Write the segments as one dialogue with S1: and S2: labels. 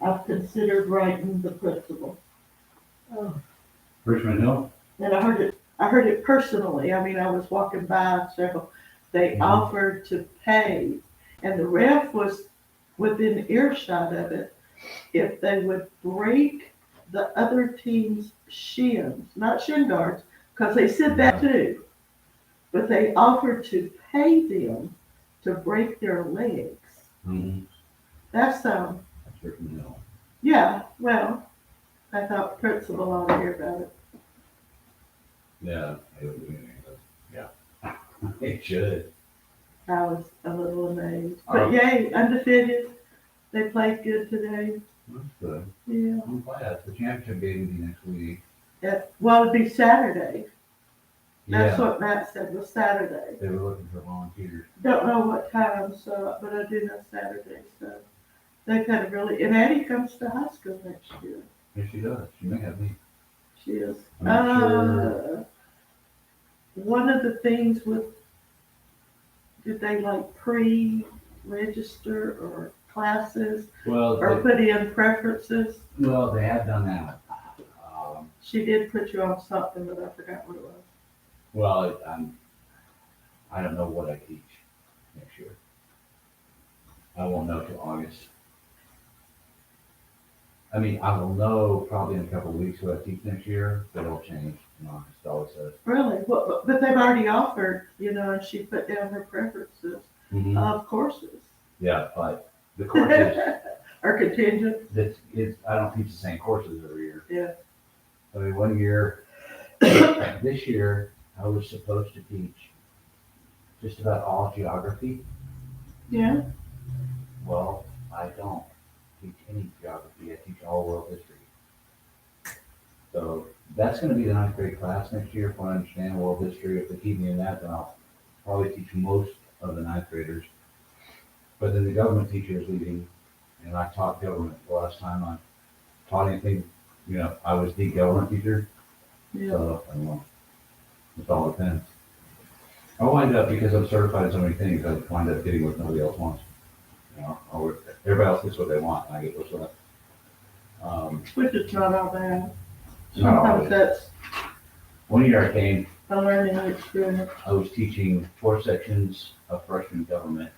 S1: I've considered writing the principal. Oh.
S2: Richmond Hill?
S1: And I heard it personally. I mean, I was walking by, so they
S2: Mhm.
S1: offered to pay, and the ref was within earshot of it if they would break the other team's shins, not shin guards, because they said that too. But they offered to pay them to break their legs.
S2: Mm-hmm.
S1: That's
S2: That's Richmond Hill.
S1: yeah. Well, I thought principal ought to hear about it.
S2: Yeah, it would be, yeah. It should.
S1: I was a little amazed. But yay, undefeated. They played good today.
S2: That's good.
S1: Yeah.
S2: I'm glad. The championship game will be next week.
S1: Well, it'd be Saturday. That's
S2: Yeah,
S1: what Matt said was Saturday.
S2: they were looking for volunteers.
S1: Don't know what time, so, but I do know Saturday, so. They kind of really, and Addie comes to high school next year.
S2: Yes, she does. She may have me.
S1: She is.
S2: I'm not sure.
S1: One of the things with, did they like pre-register or classes
S2: Well,
S1: or put in preferences?
S2: they have done that.
S1: She did put you on something, but I forgot what it was.
S2: Well, I don't know what I teach next year. I won't know till August. I mean, I will know probably in a couple of weeks what I teach next year, but it'll change in August, it always says.
S1: Really? But they've already offered, and she put down her preferences
S2: Mm-hmm.
S1: of courses.
S2: Yeah, but the courses,
S1: Or contingent.
S2: I don't teach the same courses every year.
S1: Yeah.
S2: I mean, one year, this year, I was supposed to teach just about all geography.
S1: Yeah.
S2: Well, I don't teach any geography. I teach all world history. So that's going to be the ninth grade class next year. If I understand world history, if they keep me in that, then I'll probably teach most of the ninth graders. But then the government teacher is leaving, and I taught government the last time I taught anything. I was the government teacher.
S1: Yeah.
S2: So I don't know. It all depends. I wind up, because I'm certified in so many things, I wind up getting what nobody else wants. Or everybody else gets what they want, and I get what's left.
S1: Which is not all bad.
S2: Not
S1: Sometimes
S2: always.
S1: that's
S2: One year I came,
S1: a learning experience.
S2: I was teaching 4 sections of freshman government.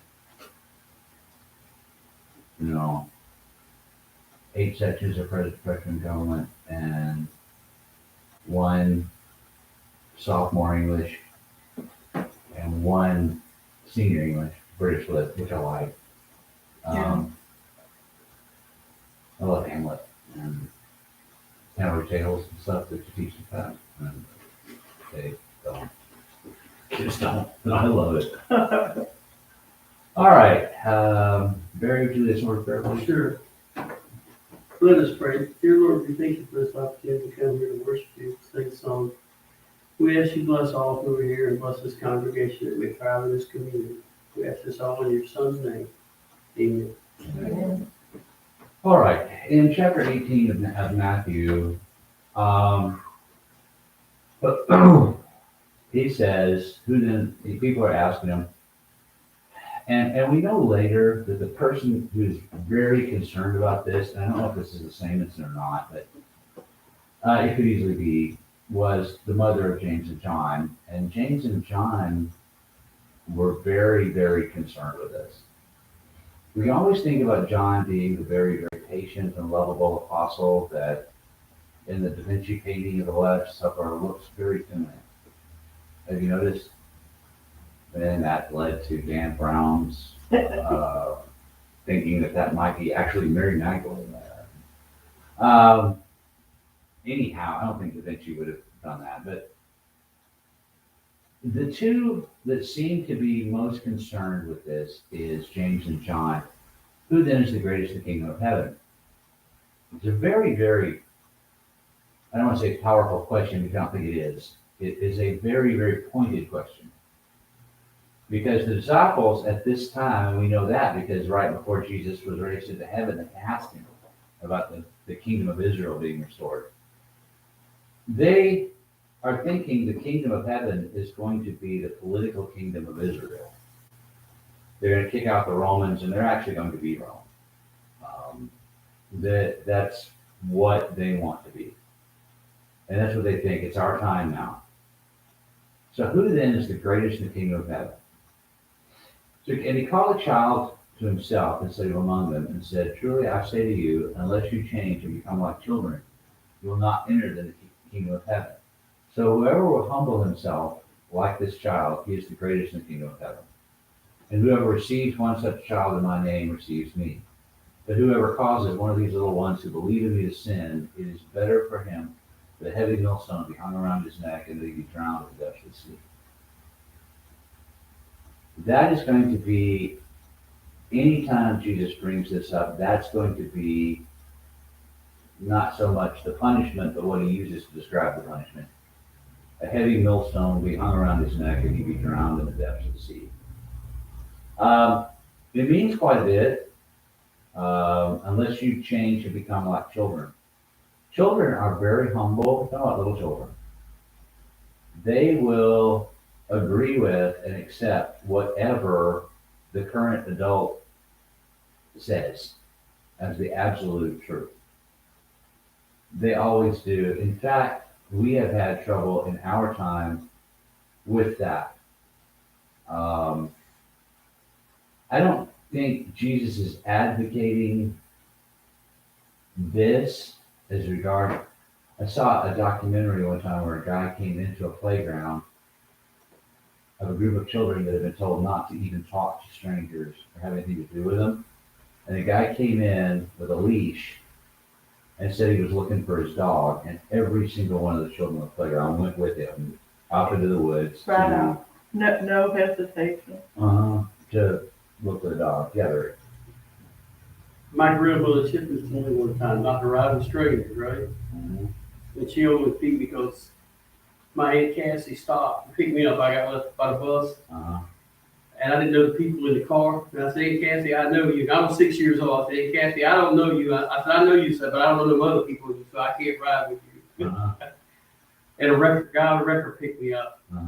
S2: 8 sections of freshman government, and 1 sophomore English, and 1 senior English, British Lit, which I like. I love Hamlet and Canterbury Tales and stuff that you teach in class, and they don't. Kids don't, but I love it. All right, Barry, would you lead us over prayer, please?
S3: Sure. Let us pray. Dear Lord, we thank you for this opportunity to come here to worship you, sing a song. We ask you to bless all who are here and bless this congregation that we thrive in this community. We ask this all in your son's name. Amen.
S1: Amen.
S2: All right, in chapter 18 of Matthew, he says, who then, people are asking him, and we know later that the person who's very concerned about this, and I don't know if this is the same incident or not, but it could easily be, was the mother of James and John. And James and John were very, very concerned with this. We always think about John being the very, very patient and lovable apostle that in the Da Vinci painting of the Last Supper looks very feminine. Have you noticed? And that led to Dan Brown's thinking that might be actually Mary Magdalene there. Anyhow, I don't think Da Vinci would have done that, but the two that seem to be most concerned with this is James and John. Who then is the greatest in the kingdom of heaven? It's a very, very, I don't want to say powerful question because I don't think it is. It is a very, very pointed question. Because the disciples at this time, and we know that because right before Jesus was raised into heaven, they asked him about the kingdom of Israel being restored. They are thinking the kingdom of heaven is going to be the political kingdom of Israel. They're going to kick out the Romans, and they're actually going to be Rome. that's what they want to be. And that's what they think. It's our time now. So who then is the greatest in the kingdom of heaven? So, and he called a child to himself and set him among them and said, truly I say to you, unless you change and become like children, you will not enter the kingdom of heaven. So whoever will humble himself like this child, he is the greatest in the kingdom of heaven. And whoever receives one such child in my name receives me. But whoever causes one of these little ones who believe in me to sin, it is better for him that a heavy millstone be hung around his neck and that he be drowned in the depths of the sea. That is going to be, anytime Jesus brings this up, that's going to be not so much the punishment, but what he uses to describe the punishment. A heavy millstone will be hung around his neck and he'd be drowned in the depths of the sea. It means quite a bit, unless you change and become like children. Children are very humble, not little children. They will agree with and accept whatever the current adult says as the absolute truth. They always do. In fact, we have had trouble in our time with that. I don't think Jesus is advocating this as regard. I saw a documentary one time where a guy came into a playground of a group of children that had been told not to even talk to strangers or have anything to do with them. And the guy came in with a leash and said he was looking for his dog, and every single one of the children on the playground went with him out into the woods
S1: Right out. No hesitation.
S2: to look for the dog. Yeah, there.
S3: My grandmother Chipman told me one time not to ride with strangers, right?
S2: Mhm.
S3: And she always beat me because my Aunt Cassie stopped and picked me up. I got left by the bus.
S2: Uh-huh.
S3: And I didn't know the people in the car. And I said, Aunt Cassie, I know you. I was 6 years old. I said, Aunt Cassie, I don't know you. I said, I know you, said, but I don't know other people, so I can't ride with you.
S2: Uh-huh.
S3: And guy on the record picked me up.
S2: Uh-huh.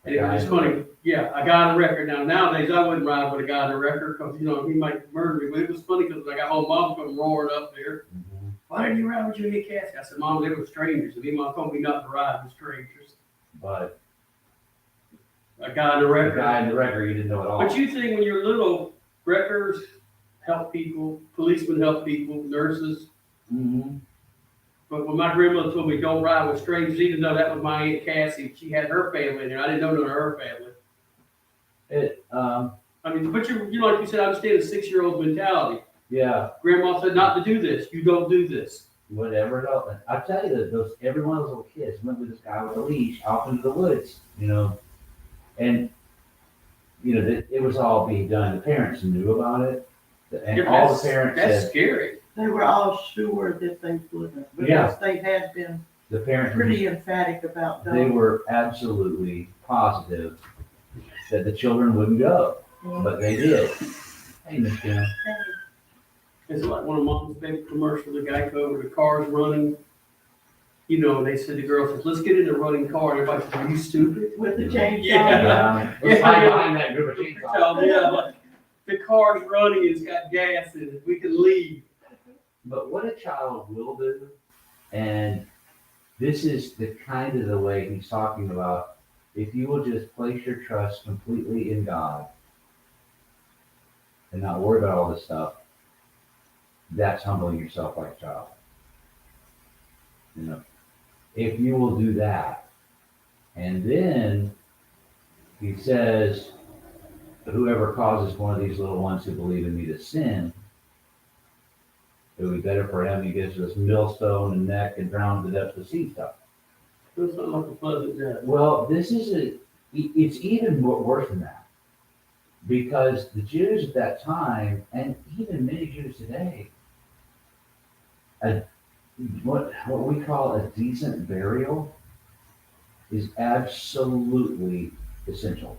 S3: And it was just funny. Yeah, a guy on the record. Nowadays, I wouldn't ride with a guy on the record because, he might murder me. But it was funny because when I got home, Mom come roaring up there.
S2: Mhm.
S3: Why didn't you ride with your Aunt Cassie? I said, Mom, they were strangers. And Mom told me not to ride with strangers.
S2: But
S3: A guy on the
S2: the
S3: record.
S2: guy in the record, you didn't know at all.
S3: But you think when you're little, wreckers help people, policemen help people, nurses.
S2: Mm-hmm.
S3: But when my grandmother told me don't ride with strangers, even though that was my Aunt Cassie, she had her family in there. I didn't know none of her family. I mean, but like you said, I understand the 6-year-old mentality.
S2: Yeah,
S3: Grandma said not to do this. You don't do this.
S2: whatever else. I tell you that every one of those little kids went with this guy with a leash off into the woods, and it was all being done. The parents knew about it, and
S3: Yeah,
S2: all the parents
S3: That's
S2: said
S3: scary.
S1: They were all sure that they wouldn't,
S2: Yeah.
S1: because they had been
S2: the parents were
S1: pretty emphatic about
S2: they
S1: dogs.
S2: were absolutely positive that the children wouldn't go, but they did. Hey, Miss Kim.
S3: It's like one of Mom's favorite commercials, the Geico where the car's running. They said the girl says, let's get in the running car. And everybody said, are you stupid?
S1: With the chainsaw.
S3: Yeah.
S2: Let's hide behind that group of chainsaws.
S3: Yeah, like, the car's running, it's got gas in it, we can leave.
S2: But what a child will do, and this is the way he's talking about, if you will just place your trust completely in God and not worry about all this stuff, that's humbling yourself like a child. If you will do that, and then he says, whoever causes one of these little ones who believe in me to sin, it would be better for him. He gives this millstone and neck and drown to death the sea stuff.
S3: It's not like a pleasant death.
S2: Well, it's even worse than that, because the Jews at that time, and even many Jews today, what we call a decent burial is absolutely essential.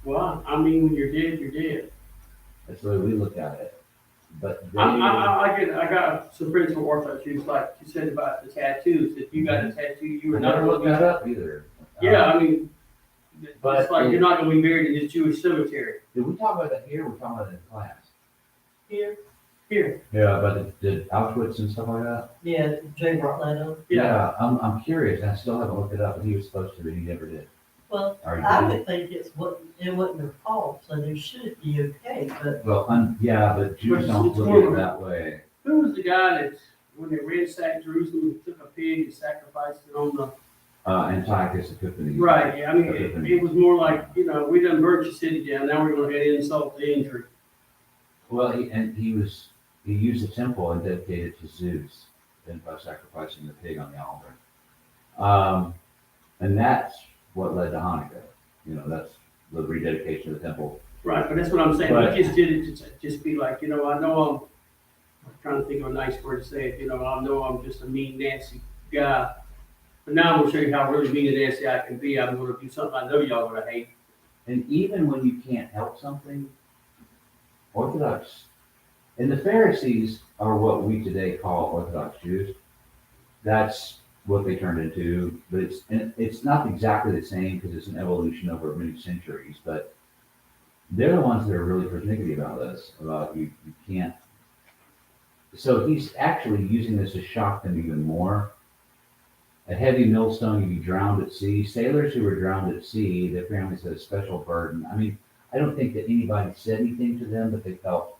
S3: Well, I mean, when you're dead, you're dead.
S2: That's the way we look at it. But they,
S3: I got some friends from Orthodox Jews, like you said about the tattoos. If you got a tattoo, you were
S2: I
S3: not
S2: never looked
S3: going to
S2: that up either.
S3: Yeah, I mean,
S2: But
S3: it's like you're not going to be buried in this Jewish cemetery.
S2: Did we talk about that here? Or we talking about it in class?
S3: Here. Here,
S2: Yeah, about the Auschwitz and stuff like that?
S4: Yeah, Jay brought that up.
S3: yeah,
S2: I'm curious, I still haven't looked it up, and he was supposed to, but he never did.
S4: Well,
S2: Or he
S4: I
S2: did.
S4: would think it wasn't their fault, so they should be okay, but
S2: Well, yeah, but Jews
S3: But
S2: don't
S3: it's
S2: look
S3: more
S2: at
S3: of
S2: it
S3: a-
S2: that way.
S3: who was the guy that, when they ransacked Jerusalem, took a pig and sacrificed it on the,
S2: Antiochus Epiphanes.
S3: right, yeah, I mean,
S2: Epiphanes.
S3: it was more like, we done burnt your city down, now we're gonna head insult to injury.
S2: Well, he used the temple and dedicated it to Zeus, then by sacrificing the pig on the altar. And that's what led to Hanukkah. That's the rededication of the temple.
S3: Right, but that's what I'm saying,
S2: Right.
S3: we just did it to just be like, I know I'm trying to think of a nice word to say it, I know I'm just a mean, nasty guy. But now I'm gonna show you how really mean and nasty I can be, I'm gonna do something I know y'all are gonna hate.
S2: And even when you can't help something, Orthodox, and the Pharisees are what we today call Orthodox Jews. That's what they turned into, but it's not exactly the same because it's an evolution over many centuries, but they're the ones that are really persnickety about this, about you can't. So he's actually using this to shock them even more. A heavy millstone, you'd be drowned at sea. Sailors who were drowned at sea, their families had a special burden. I mean, I don't think that anybody said anything to them, but they felt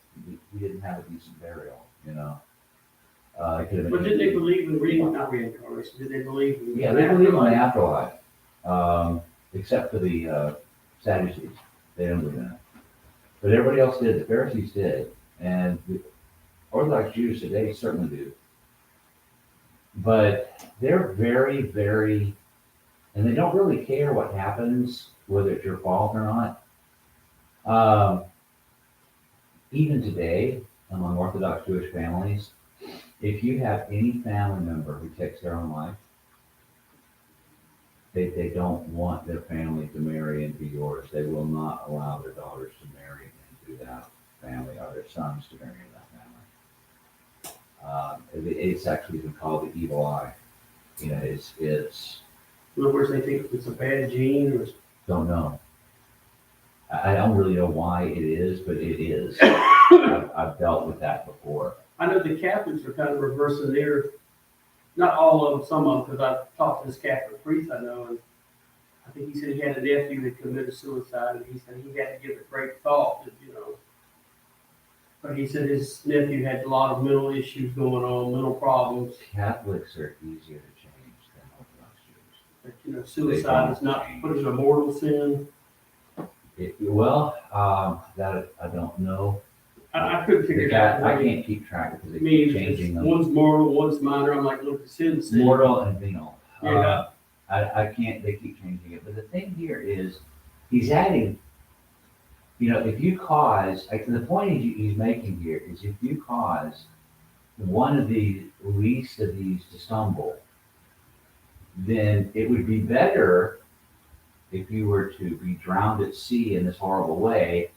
S2: we didn't have a decent burial, It could have
S3: But
S2: been.
S3: did they believe in not reincarnation, did they believe in?
S2: Yeah, they believe in the afterlife, except for the Sadducees. They don't believe in it. But everybody else did. The Pharisees did, and the Orthodox Jews today certainly do. But they're very, very, and they don't really care what happens, whether it's your fault or not. Even today, among Orthodox Jewish families, if you have any family member who takes their own life, they don't want their family to marry into yours. They will not allow their daughters to marry into that family or their sons to marry into that family. It's actually been called the evil eye. It's
S3: In other words, they think it's a bad gene or.
S2: don't know. I don't really know why it is, but it is. I've dealt with that before.
S3: I know the Catholics are kind of reversing their, not all of them, some of them, because I've talked to this Catholic priest I know, and I think he said he had a nephew that committed suicide, and he said he had to give it great thought, But he said his nephew had a lot of mental issues going on, mental problems,
S2: Catholics are easier to change than Orthodox Jews.
S3: that, suicide is not put as a mortal sin.
S2: That I don't know.
S3: I couldn't figure it out.
S2: I can't keep track because they
S3: I mean,
S2: keep changing them.
S3: one's mortal, one's minor, I'm like, look, the sin's sin.
S2: Mortal and venal.
S3: Yeah.
S2: I can't, they keep changing it. But the thing here is, he's adding, if you cause, the point he's making here is if you cause one of the least of these to stumble, then it would be better if you were to be drowned at sea in this horrible way,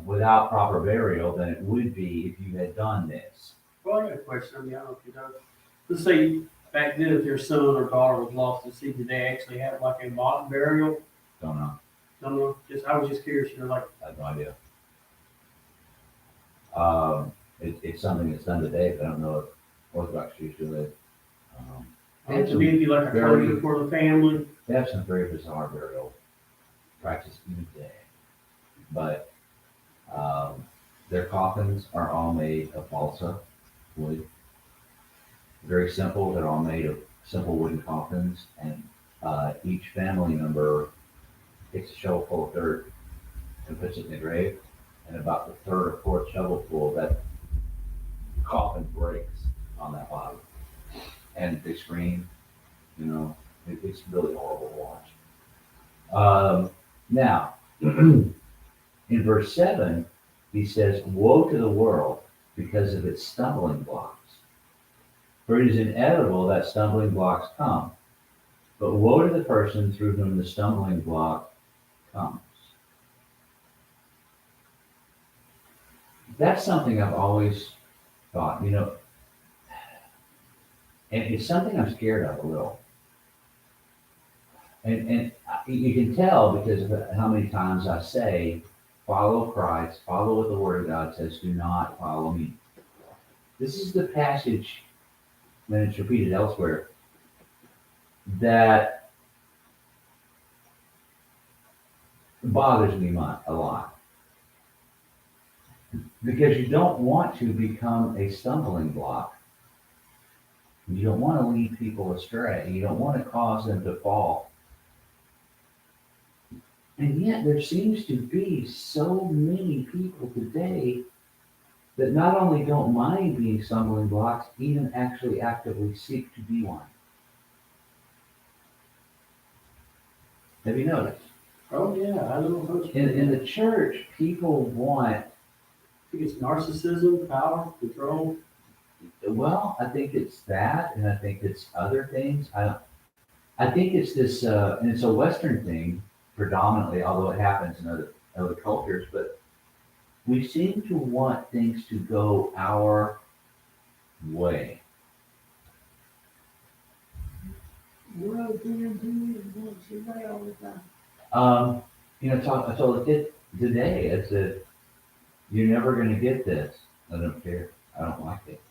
S2: without proper burial than it would be if you had done this.
S3: Well, I got a question. I don't know if you know. Let's say back then, if your son or daughter was lost at sea, did they actually have like a mock burial?
S2: Don't know.
S3: Don't know. I was just curious.
S2: I have no idea. It's something that's done today, but I don't know if Orthodox Jews do it.
S3: to be like a
S2: Very-
S3: closure for the family.
S2: They have some very bizarre burial practice even today. But their coffins are all made of balsa wood. Very simple. They're all made of simple wooden coffins, and each family member takes a shovel full of dirt and puts it in the grave. And about the third or fourth shovel full, that coffin breaks on that bottom, and they scream. It's really horrible to watch. Now, in verse 7, he says, "Woe to the world because of its stumbling blocks. For it is inevitable that stumbling blocks come. But woe to the person through whom the stumbling block comes." That's something I've always thought, and it's something I'm scared of a little. And you can tell because of how many times I say, follow Christ, follow what the Word of God says, do not follow me. This is the passage, when it's repeated elsewhere, that bothers me a lot. Because you don't want to become a stumbling block. You don't want to lead people astray. You don't want to cause them to fall. And yet there seems to be so many people today that not only don't mind being stumbling blocks, even actually actively seek to be one. Have you noticed?
S3: Oh, yeah, I know. What
S2: In the church, people want,
S3: I think it's narcissism, power, control.
S2: well, I think it's that, and I think it's other things. I think it's this, and it's a Western thing predominantly, although it happens in other cultures, but we seem to want things to go our way. I told the kid today, I said, you're never gonna get this. I don't care. I don't like it.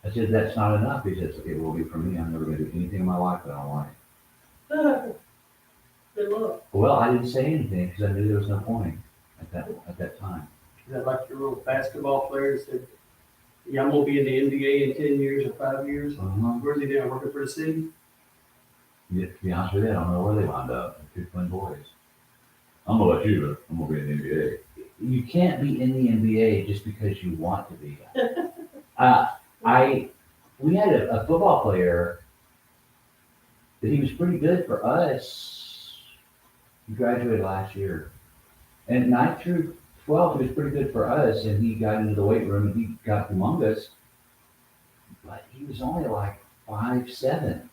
S2: I said, that's not enough. He says, it will be for me. I'm never gonna do anything in my life that I don't like.
S3: Good luck.
S2: Well, I didn't say anything because I knew there was no point at that time.
S3: Is that like your little basketball player that said, yeah, I'm gonna be in the NBA in 10 years or 5 years? Where's he now, working for the city?
S2: Yeah, to be honest with you, I don't know where they wound up. Two twin boys. I'm gonna let you, but I'm gonna be in the NBA. You can't be in the NBA just because you want to be. We had a football player that he was pretty good for us. He graduated last year. And 9 through 12, he was pretty good for us, and he got into the weight room and he got humongous. But he was only like 5'7".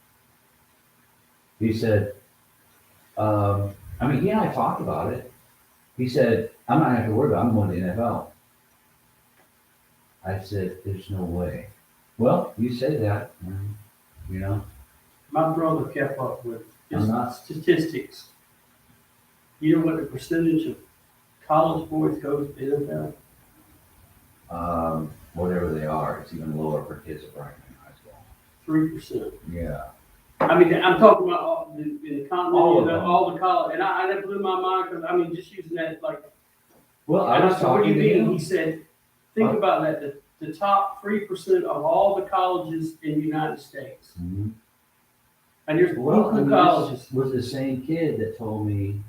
S2: He said, he and I talked about it. He said, I'm not gonna have to worry about it. I'm going to the NFL. I said, there's no way. Well, you say that, you know.
S3: My brother kept up with
S2: I'm not.
S3: statistics. You know what the percentage of college boys goes to the NFL?
S2: Whatever they are, it's even lower for kids at Brighton High School.
S3: 3%.
S2: Yeah.
S3: I mean, I'm talking about all the
S2: All of
S3: continent,
S2: them.
S3: all the college, and that blew my mind, because, just using that, like,
S2: Well, I
S3: and I
S2: was
S3: said, what do
S2: talking
S3: you
S2: to
S3: mean?
S2: him.
S3: He said, think about that, the top 3% of all the colleges in the United States.
S2: Mhm.
S3: And there's
S2: Well,
S3: local colleges.
S2: this was the same kid that told me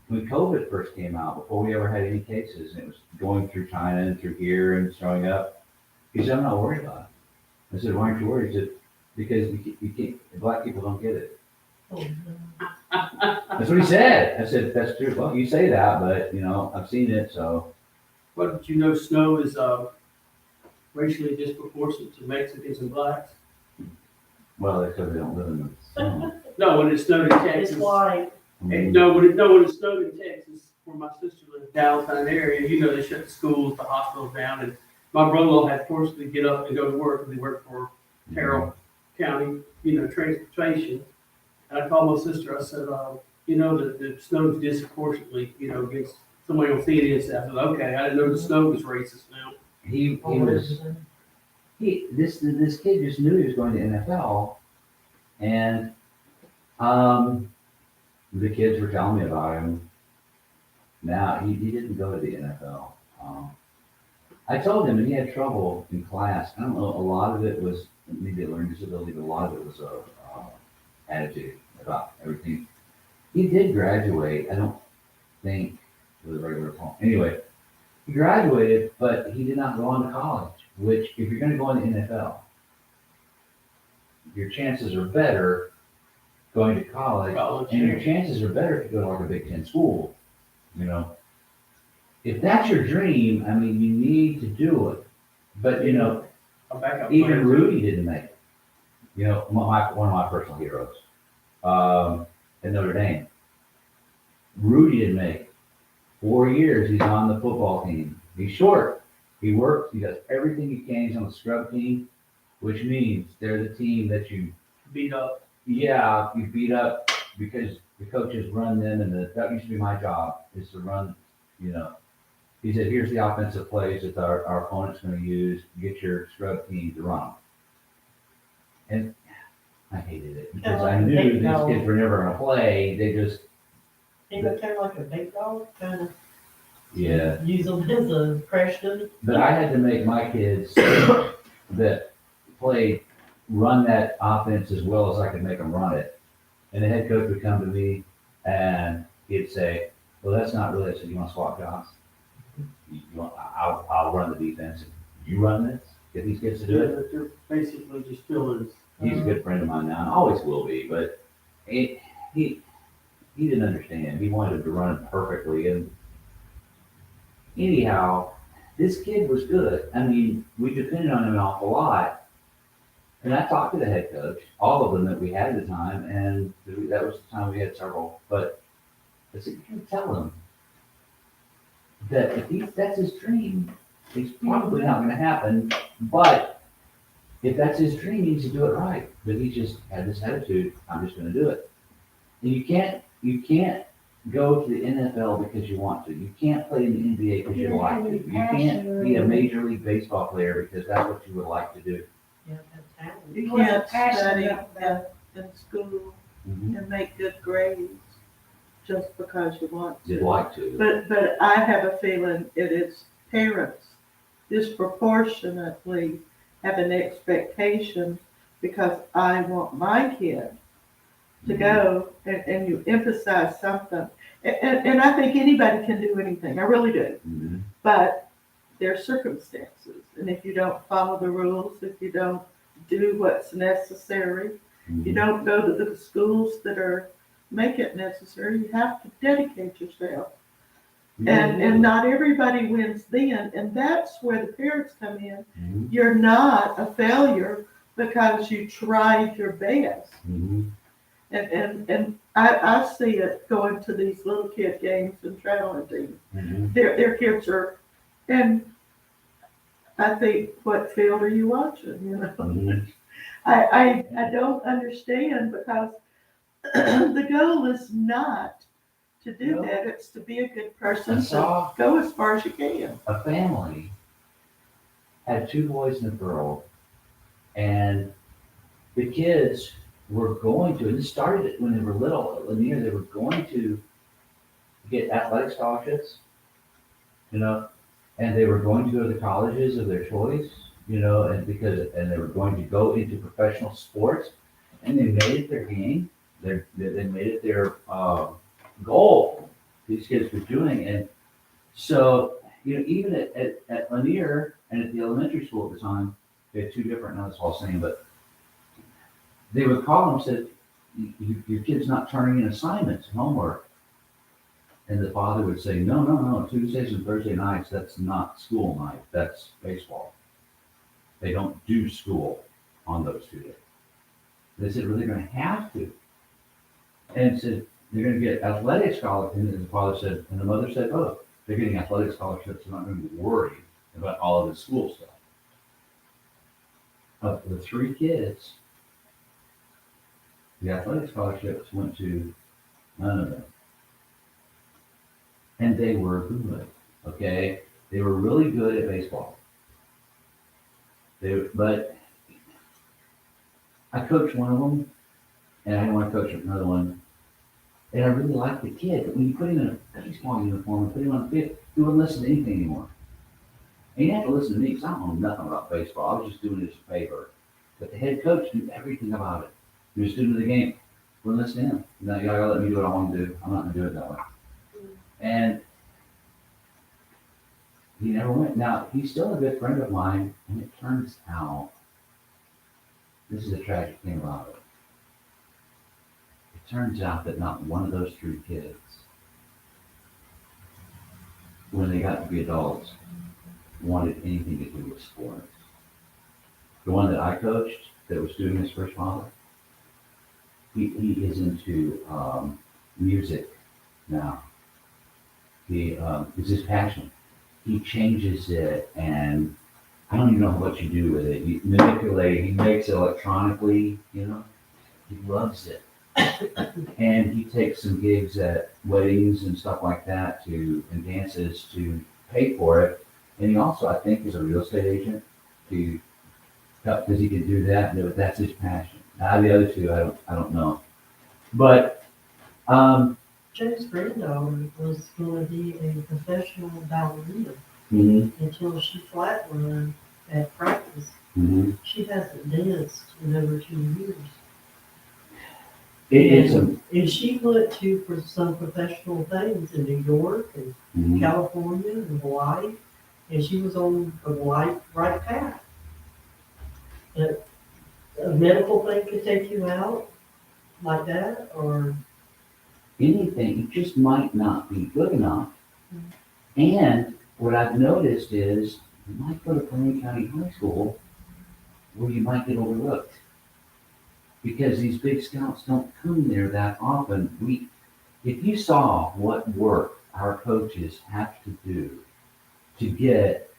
S2: when COVID first came out, before we ever had any cases, and it was going through China and through here and showing up. He said, I'm not worried about it. I said, why aren't you worried? He said, because you can't, black people don't get it.
S4: Oh, no.
S2: That's what he said. I said, that's true. Well, you say that, but I've seen it, so.
S3: What, did you know snow is racially disproportionate to Mexicans and blacks?
S2: Well, that's because they don't live in the sun.
S3: No, when it snowed in
S4: It's
S3: Texas.
S4: like,
S3: No, when it snowed in Texas, where my sister lived, downtown area, they shut the schools, the hospitals down, and my brother-in-law had forced to get up and go to work, because he worked for Carroll County, transportation. And I called my sister, I said, the snow's disproportionately, against somebody on CNN. I said, okay, I didn't know the snow was racist now.
S2: This kid just knew he was going to NFL, and the kids were telling me about him. Now he didn't go to the NFL. I told him, and he had trouble in class. I don't know. A lot of it was maybe a learning disability, but a lot of it was attitude about everything. He did graduate. I don't think with a regular diploma. Anyway, he graduated, but he did not go on to college. Which, if you're going to go in the NFL, your chances are better going to college, and your chances are better if you go to like a Big Ten school. If that's your dream, you need to do it. But
S3: A backup
S2: even
S3: plan.
S2: Rudy didn't make it. One of my personal heroes at Notre Dame. Rudy didn't make it. 4 years he's on the football team. He's short. He works. He does everything he can. He's on the scrub team, which means they're the team that you
S3: Beat up.
S2: Yeah, you beat up because the coaches run them, and that used to be my job, is to run, you know. He said, here's the offensive plays that our opponent's gonna use, get your scrub team to run 'em. And I hated it, because I knew these kids were never gonna play, they just,
S4: He became like a big dog, kind of
S2: yeah.
S4: use them as a crash dummy.
S2: But I had to make my kids that played, run that offense as well as I could make them run it. And the head coach would come to me and he'd say, well, that's not really, I said, you want to swap jobs? I'll run the defense. You run this? Get these kids to do it?
S3: But they're basically just filling.
S2: He's a good friend of mine now, and always will be, but he didn't understand. He wanted to run it perfectly. And anyhow, this kid was good. I mean, we depended on him an awful lot. And I talked to the head coach, all of them that we had at the time, and that was the time we had several. But I said, you can tell him that if that's his dream, it's probably not going to happen. But if that's his dream, he needs to do it right. But he just had this attitude, I'm just going to do it. And you can't go to the NFL because you want to. You can't play in the NBA because you like to. You can't be a Major League Baseball player because that's what you would like to do.
S4: Yeah, that's talent.
S1: You
S5: He wasn't
S1: can't study
S5: passionate about
S1: in school
S2: Mm-hmm.
S1: and make good grades just because you want to.
S2: You'd like to.
S1: But I have a feeling it is parents disproportionately have an expectation because I want my kid to go and you emphasize something. And I think anybody can do anything, I really do.
S2: Mm-hmm.
S1: But there are circumstances, and if you don't follow the rules, if you don't do what's necessary, you don't go to the schools that make it necessary, you have to dedicate yourself. And not everybody wins then, and that's where the parents come in.
S2: Mm-hmm.
S1: You're not a failure because you tried your best.
S2: Mm-hmm.
S1: And I see it going to these little kid games and traveling teams.
S2: Mm-hmm.
S1: Their kids are, and I think, what field are you watching, you know?
S2: Mm-hmm.
S1: I don't understand because the goal is not to do
S2: No.
S1: that. It's to be a good person,
S2: I
S1: to
S2: saw
S1: go as far as you can.
S2: a family had 2 boys and a girl, and the kids were going to, and this started when they were little, at Lanier, they were going to get athletic scholarships, you know, and they were going to go to the colleges of their choice, you know, and they were going to go into professional sports, and they made it their game. They made it their goal. These kids were doing, and so, you know, even at Lanier and at the elementary school at the time, they had 2 different, now it's all the same, but they would call them and said, your kid's not turning in assignments, homework. And the father would say, no, Tuesdays and Thursday nights, that's not school night, that's baseball. They don't do school on those 2 days. They said, well, they're gonna have to. And said, they're gonna get athletic scholarships, and the father said, and the mother said, oh, they're getting athletic scholarships, they're not gonna be worried about all of the school stuff. Of the 3 kids, the athletic scholarships went to none of them. And they were good, okay? They were really good at baseball. But I coached one of them, and I didn't want to coach another one. And I really liked the kid, but when you put him in a baseball uniform and put him on the field, he wouldn't listen to anything anymore. And you have to listen to me, because I don't know nothing about baseball. I was just doing it as a favor. But the head coach knew everything about it. He was a student of the game. Wouldn't listen to him. No, you gotta let me do what I want to do. I'm not gonna do it that way. And he never went. Now, he's still a good friend of mine, and it turns out, this is a tragic thing about it. It turns out that not one of those 3 kids, when they got to be adults, wanted anything to do with sports. The one that I coached, that was doing his first father, he is into music now. It's his passion. He changes it, and I don't even know what you do with it. You manipulate it. He makes it electronically, you know. He loves it. And he takes some gigs at weddings and stuff like that and dances to pay for it. And he also, I think, is a real estate agent to help, because he can do that, but that's his passion. Now, the other two, I don't know. But,
S4: Joe's granddaughter was gonna be a professional ballerina
S2: mhm,
S4: until she flatlined at practice.
S2: mhm.
S4: She hasn't danced in over 2 years.
S2: It's a,
S4: And she went for some professional things in New York and
S2: mhm.
S4: California and Hawaii, and she was on the right path. A medical thing could take you out like that, or
S2: Anything, it just might not be good enough. And what I've noticed is you might go to Plain County High School where you might get overlooked. Because these big scouts don't come there that often. If you saw what work our coaches have to do to get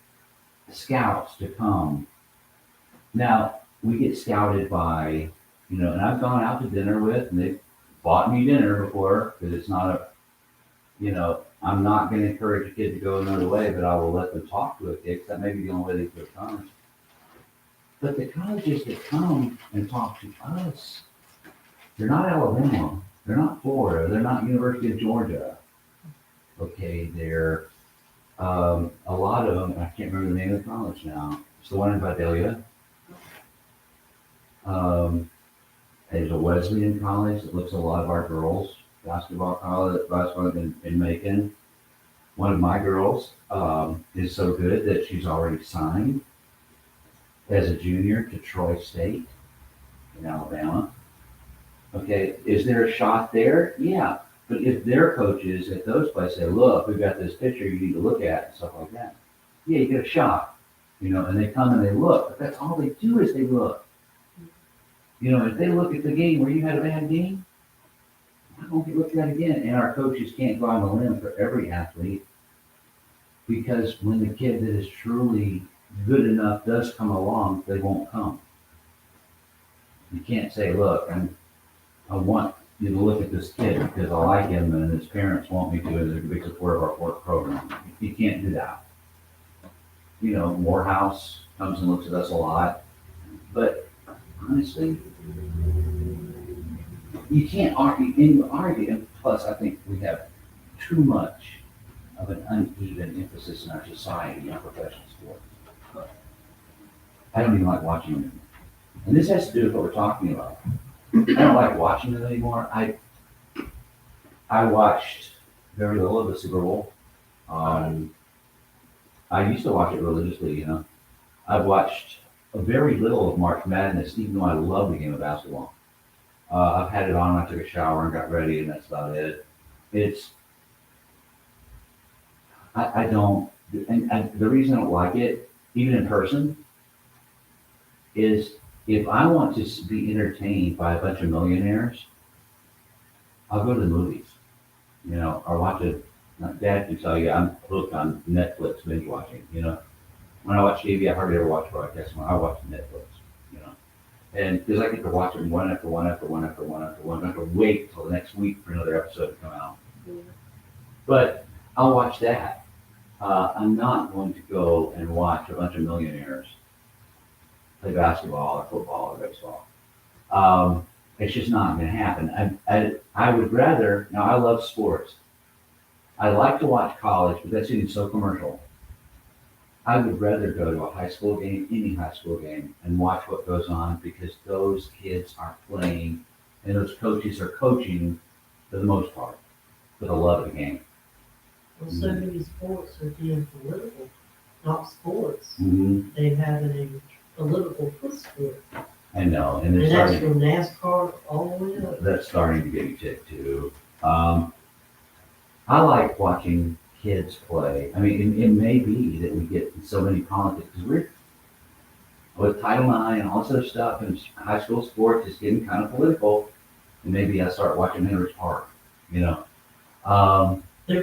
S2: scouts to come. Now, we get scouted by, and I've gone out to dinner with, and they've bought me dinner before, because it's not I'm not going to encourage a kid to go another way, but I will let them talk to a kid, because that may be the only way they feel comfortable. But the colleges that come and talk to us, they're not Alabama, they're not Florida, they're not University of Georgia. Okay, they're, a lot of them, I can't remember the name of the college now. It's the one in Vidalia. There's a Wesleyan college that looks at a lot of our girls, basketball in Macon. One of my girls, is so good that she's already signed as a junior to Troy State in Alabama. Okay, is there a shot there? Yeah, but if their coaches at those places say, look, we've got this picture you need to look at and stuff like that, yeah, you get a shot, and they come and they look, but that's all they do is they look. If they look at the game where you had a bad game, I won't get looked at again. And our coaches can't go on a limb for every athlete, because when the kid that is truly good enough does come along, they won't come. You can't say, look, I want you to look at this kid because I like him and his parents want me to, and they're a big supporter of our work program. You can't do that. Morehouse comes and looks at us a lot, but honestly, you can't argue, and plus I think we have too much of an uneven emphasis in our society on professional sports. I don't even like watching them. And this has to do with what we're talking about. I don't like watching them anymore. I watched very little of the Super Bowl. I used to watch it religiously, I've watched very little of March Madness, even though I love the game of basketball. I've had it on when I took a shower and got ready, and that's about it. I don't, and the reason I don't like it, even in person, is if I want to be entertained by a bunch of millionaires, I'll go to the movies, or watch it. Dad can tell you I'm hooked on Netflix binge watching, When I watch TV, I hardly ever watch broadcast. When I watch Netflix, and because I get to watch it one after one after one after one after one. I have to wait until the next week for another episode to come out. But I'll watch that. I'm not going to go and watch a bunch of millionaires play basketball or football or baseball. It's just not going to happen. I would rather, now I love sports. I like to watch college, but that's getting so commercial. I would rather go to a high school game, any high school game, and watch what goes on, because those kids are playing and those coaches are coaching for the most part, for the love of the game.
S4: well, so many sports are being political, not sports.
S2: Mm-hmm.
S4: They have a political twist to it.
S2: I know, and
S4: And
S2: they're
S4: that's
S2: starting,
S4: from NASCAR all the way up.
S2: that's starting to get me ticked too. I like watching kids play. I mean, it may be that we get so many politics, because we're, with Title IX and all this other stuff, and high school sports is getting kind of political, and maybe I start watching Henry's Park,
S4: They're fun to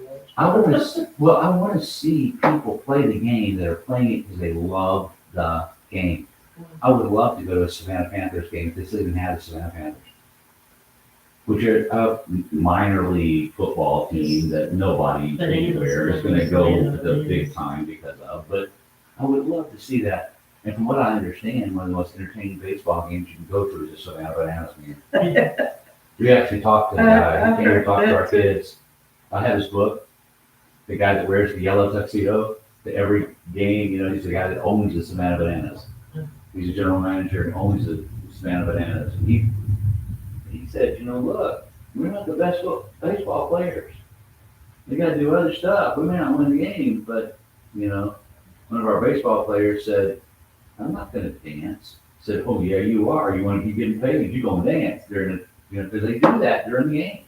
S4: watch.
S2: I want to see people play the game that are playing it because they love the game. I would love to go to a Savannah Panthers game if they still even have the Savannah Panthers. which are a minor league football team that nobody
S4: Bananas,
S2: anywhere is gonna
S4: bananas,
S2: go
S4: bananas,
S2: the big
S4: bananas.
S2: time because of, but I would love to see that. And from what I understand, one of the most entertaining baseball games you can go to is the Savannah Bananas game. We actually talked to the guy,
S1: I've
S2: he came and
S1: heard
S2: talked to
S1: that
S2: our
S1: too.
S2: kids. I have his book, the guy that wears the yellow tuxedo to every game, you know, he's the guy that owns the Savannah Bananas. He's a general manager and owns the Savannah Bananas. And he said, you know, look, we're not the best baseball players. We gotta do other stuff. We may not win the game, but, you know, one of our baseball players said, I'm not gonna dance. I said, oh yeah, you are. You wanna keep getting paid, you're gonna dance during the, you know, because they do that during the game.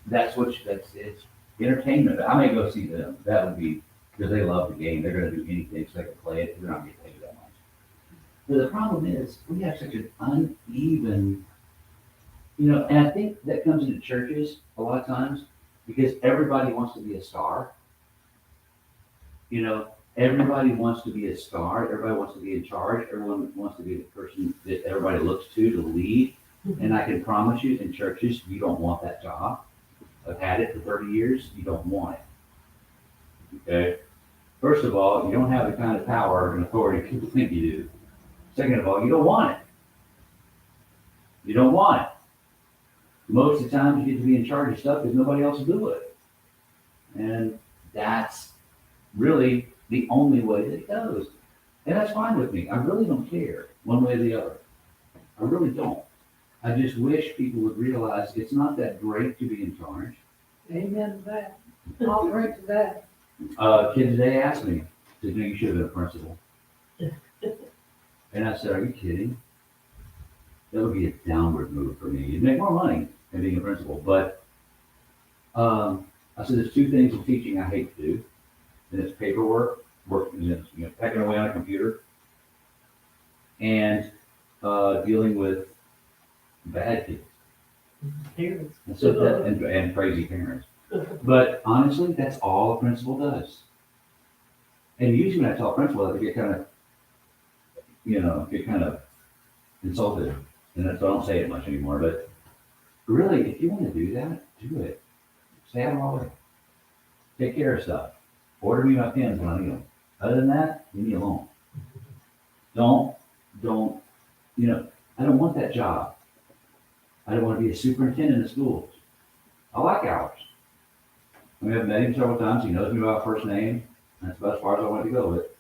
S2: It's entertainment. I may go see them. That would be, because they love the game. They're gonna do anything so they can play it. They're not getting paid that much. But the problem is, we have such an uneven, you know, and I think that comes into churches a lot of times because everybody wants to be a star. You know, everybody wants to be a star. Everybody wants to be in charge. Everyone wants to be the person that everybody looks to lead. And I can promise you, in churches, you don't want that job. I've had it for 30 years. You don't want it. Okay? First of all, you don't have the kind of power and authority people think you do. Second of all, you don't want it. You don't want it. Most of the time, you get to be in charge of stuff because nobody else will do it. And that's really the only way that it goes. And that's fine with me. I really don't care one way or the other. I really don't. I just wish people would realize it's not that great to be in charge.
S5: Amen to that. I'll drink to that.
S2: Kid today asked me, said, you should have been a principal. And I said, are you kidding? That would be a downward move for me. You'd make more money than being a principal. But I said, there's two things in teaching I hate to do. And it's paperwork, pecking away on a computer, and dealing with bad kids.
S4: Parents.
S2: And so that, and crazy parents. But honestly, that's all a principal does. And usually when I tell a principal, they get kind of insulted. And that's, I don't say it much anymore, but really, if you want to do that, do it. Stay out of my way. Take care of stuff. Order me my pens when I need them. Other than that, leave me alone. Don't, you know, I don't want that job. I don't want to be a superintendent of schools. I like hours. I mean, I've met him several times. He knows me by first name. That's about as far as I want to go with it.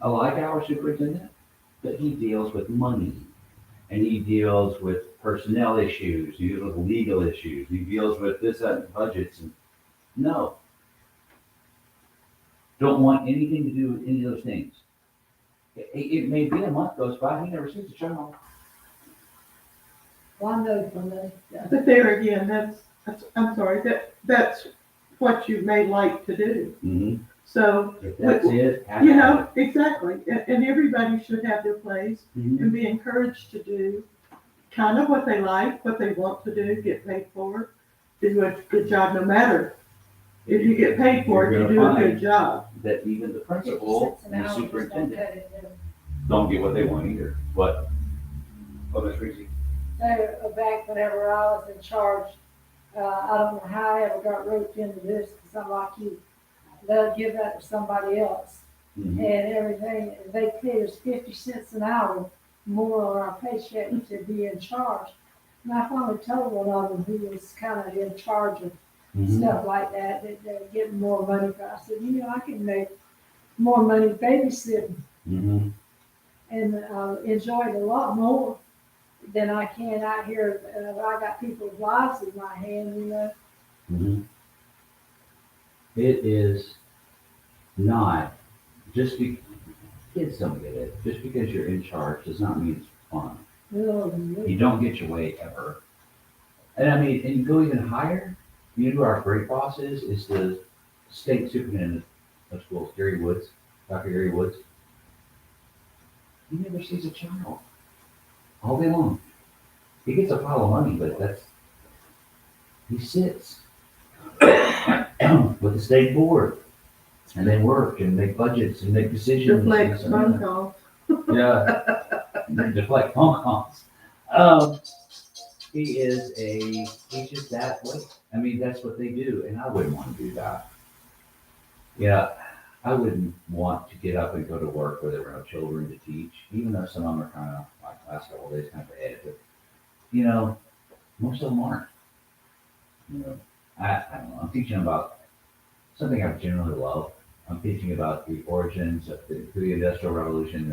S2: I like our superintendent, but he deals with money. And he deals with personnel issues. He deals with legal issues. He deals with this, that, and budgets. And no. Don't want anything to do with any of those things. It may be a month goes by, he never sees a child.
S5: Well, I know from the,
S1: But there again, I'm sorry, that's what you may like to do.
S2: Mm-hmm.
S1: So,
S2: If that's it, have
S1: you
S2: at
S1: know, exactly, and everybody should have their place
S2: it. Mhm.
S1: and be encouraged to do kind of what they like, what they want to do, get paid for it, do a good job no matter. If you get paid for it, you
S2: You're
S1: do
S2: gonna
S1: a good
S2: find
S1: job.
S2: That even the principal
S5: 56 an
S2: and the
S5: hour just don't
S2: superintendent
S5: cut it.
S2: don't get what they want either. What, Ms. Reese?
S5: So back whenever I was in charge, I don't know how I ever got roped into this, because I'm like you. They'll give that to somebody else
S2: Mhm.
S5: and everything. They pay us 50 cents an hour more on our paycheck to be in charge. And I finally told one of them who was kind of in charge of
S2: Mhm.
S5: stuff like that they're getting more money. But I said, you know, I can make more money babysitting
S2: Mhm.
S5: and enjoy it a lot more than I can out here. I got people's lives in my hand, you know.
S2: Mhm. It is not, kids don't get it. Just because you're in charge does not mean it's fun. You don't get your way ever. And I mean, and you go even higher, you know who our great boss is the state superintendent of schools, Gary Woods, Dr. Gary Woods. He never sees a child all day long. He gets a pile of money, but he sits with the state board and they work and make budgets and make decisions.
S1: Deflect
S2: and
S1: phone calls.
S2: Yeah, they deflect phone calls. he's just that way. I mean, that's what they do, and I wouldn't want to do that. Yeah, I wouldn't want to get up and go to work where there were no children to teach, even though some of them are kind of, like last couple of days, kind of ahead, but, most of them aren't. I don't know, I'm teaching about something I generally love. I'm teaching about the origins of the Industrial Revolution,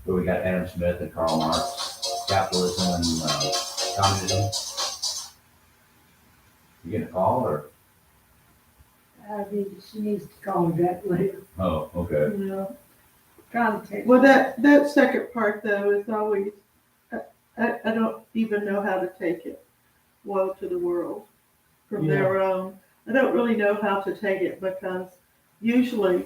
S2: where we got Adam Smith and Karl Marx, capitalism and communism. You getting a call or?
S5: She needs to call me back later.
S2: Oh, okay.
S5: Trying to take.
S1: Well, that second part though is always, I don't even know how to take it. Woe to the world from their own. I don't really know how to take it because usually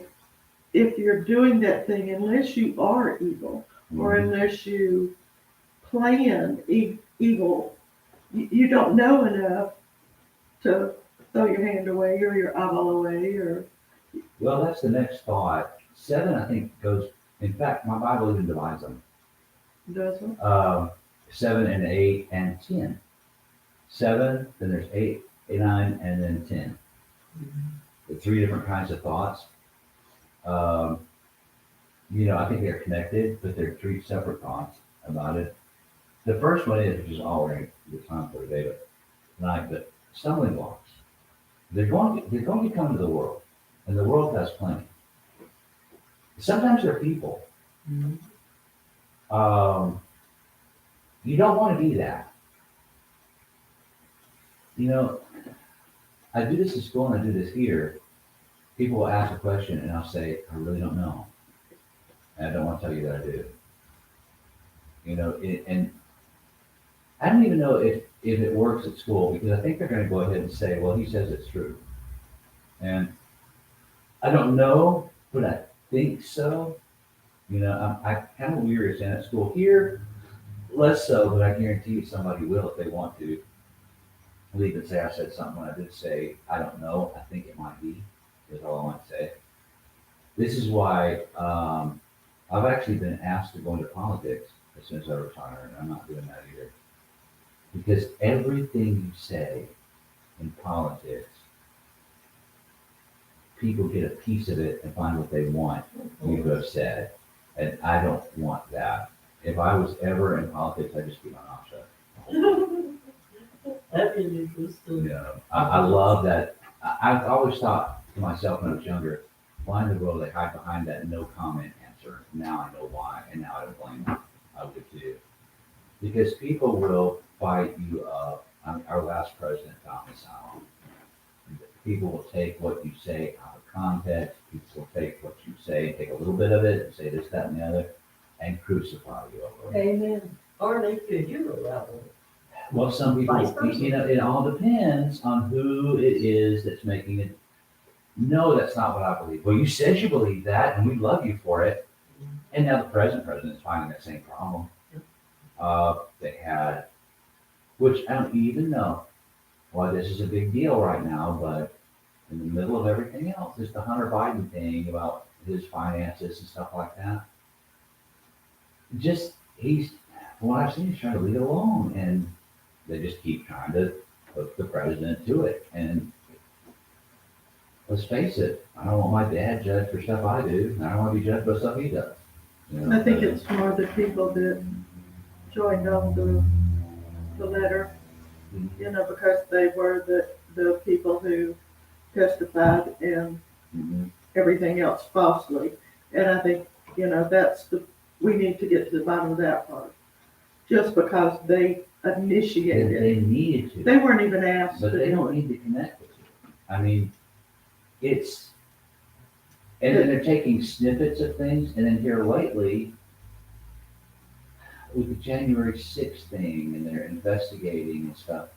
S1: if you're doing that thing, unless you are evil or unless you plan evil, you don't know enough to throw your hand away or your eyeball away or.
S2: Well, that's the next thought. 7, I think, goes, in fact, my Bible even divides them.
S1: Doesn't.
S2: 7 and 8 and 10. 7, then there's 8, 9, and then 10. The 3 different kinds of thoughts. I think they're connected, but they're 3 separate thoughts about it. The first one is, which is all right, the time for today, but stumbling blocks. They're going to come into the world, and the world has plenty. Sometimes they're people. You don't want to be that. I do this in school and I do this here. People will ask a question and I'll say, I really don't know. And I don't want to tell you that I do. And I don't even know if it works at school because I think they're going to go ahead and say, well, he says it's true. And I don't know, but I think so. I kind of weary saying at school here, less so, but I guarantee you somebody will if they want to. Leave and say I said something when I did say, I don't know, I think it might be, is all I want to say. This is why I've actually been asked to go into politics as soon as I retire, and I'm not doing that either. Because everything you say in politics, people get a piece of it and find what they want you to have said. And I don't want that. If I was ever in politics, I'd just keep my mouth shut.
S4: That'd be interesting.
S2: I love that. I've always thought to myself when I was younger, why in the world they hide behind that no comment answer? Now I know why, and now I don't blame them. I would too. Because people will fight you up. Our last president, Thomas Allen. People will take what you say out of context. People will take what you say, take a little bit of it, and say this, that, and the other, and crucify you over it.
S5: Amen.
S4: Or they could hero that one.
S2: Well, some people,
S4: Vice versa.
S2: it all depends on who it is that's making it. No, that's not what I believe. Well, you said you believe that, and we love you for it. And now the president is finding that same problem. They had, which I don't even know why this is a big deal right now, but in the middle of everything else is the Hunter Biden thing about his finances and stuff like that. From what I've seen, he's trying to leave it alone, and they just keep trying to put the president to it. And let's face it, I don't want my dad judged for stuff I do, and I don't want to be judged by stuff he does.
S1: I think it's more the people that joined on the letter, because they were the people who testified and everything else falsely. And I think, we need to get to the bottom of that part. Just because they initiated it.
S2: They needed to.
S1: They weren't even asked
S2: But
S1: to
S2: they
S1: do
S2: don't
S1: it.
S2: need to connect with you. I mean, and then they're taking snippets of things, and then here lately, with the January 6th thing, and they're investigating and stuff,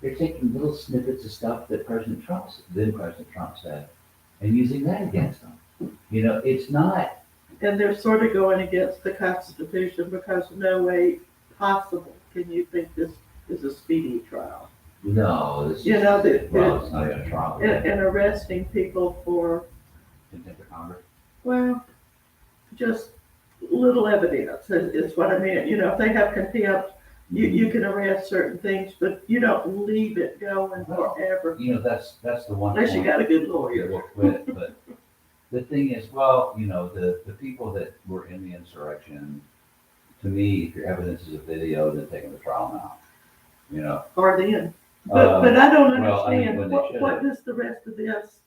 S2: they're taking little snippets of stuff that President Trump said, and using that against them. It's not.
S1: And they're sort of going against the Constitution because no way possible can you think this is a speedy trial.
S2: No, this
S1: You know,
S2: it's not even a trial.
S1: And arresting people for,
S2: Contempt of Congress.
S1: well, just little evidence is what I mean. If they have contempt You can arrest certain things, but you don't leave it going forever,
S2: You know, that's the one
S1: unless you
S2: point
S1: got a good
S2: that
S1: lawyer.
S2: will quit, but the thing is, well, you know, the people that were in the insurrection, to me, if your evidence is a video, then take them to trial now, you know?
S1: Or then, but I don't
S2: well, I mean,
S1: understand,
S2: when they
S1: what
S2: should've.
S1: does the rest of this,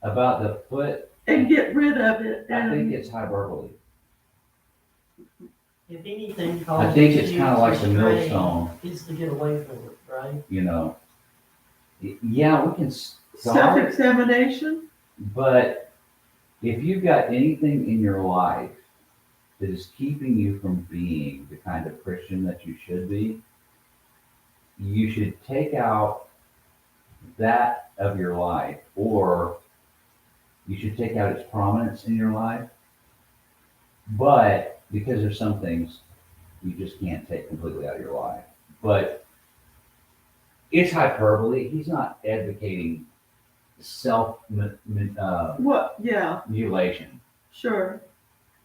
S2: About the foot,
S1: and get rid of it,
S2: I think
S1: and,
S2: it's hyperbole.
S4: If anything
S2: I
S4: causes
S2: think it's
S4: you
S2: kind of like
S4: to
S2: the
S4: stray,
S2: millstone,
S4: is to get away from it, right?
S2: you know? Yeah, we can start,
S1: self-examination,
S2: but if you've got anything in your life that is keeping you from being the kind of Christian that you should be, you should take out that of your life, or you should take out its prominence in your life. But because there's some things you just can't take completely out of your life. But it's hyperbole. He's not advocating self
S1: what, yeah,
S2: mutilation.
S1: sure.